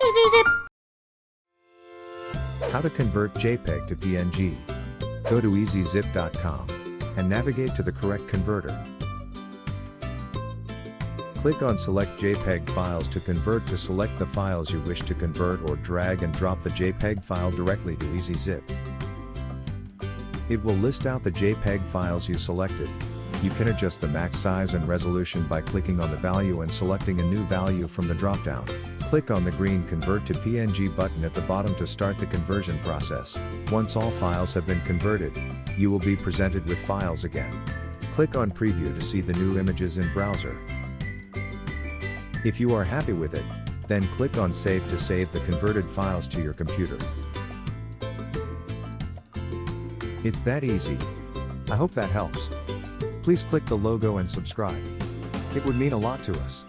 ezyZip. How to convert JPEG to PNG. Go to ezyZip.com and navigate to the correct converter. Click on Select JPEG files to convert. To select the files you wish to convert, or drag and drop the JPEG file directly to ezyZip. It will list out the JPEG files you selected. You can adjust the max size and resolution by clicking on the value and selecting a new value from the dropdown. Click on the green Convert to PNG button at the bottom to start the conversion process. Once all files have been converted, you will be presented with files again. Click on Preview to see the new images in browser. If you are happy with it, then click on Save to save the converted files to your computer. It's that easy. I hope that helps. Please click the logo and subscribe. It would mean a lot to us.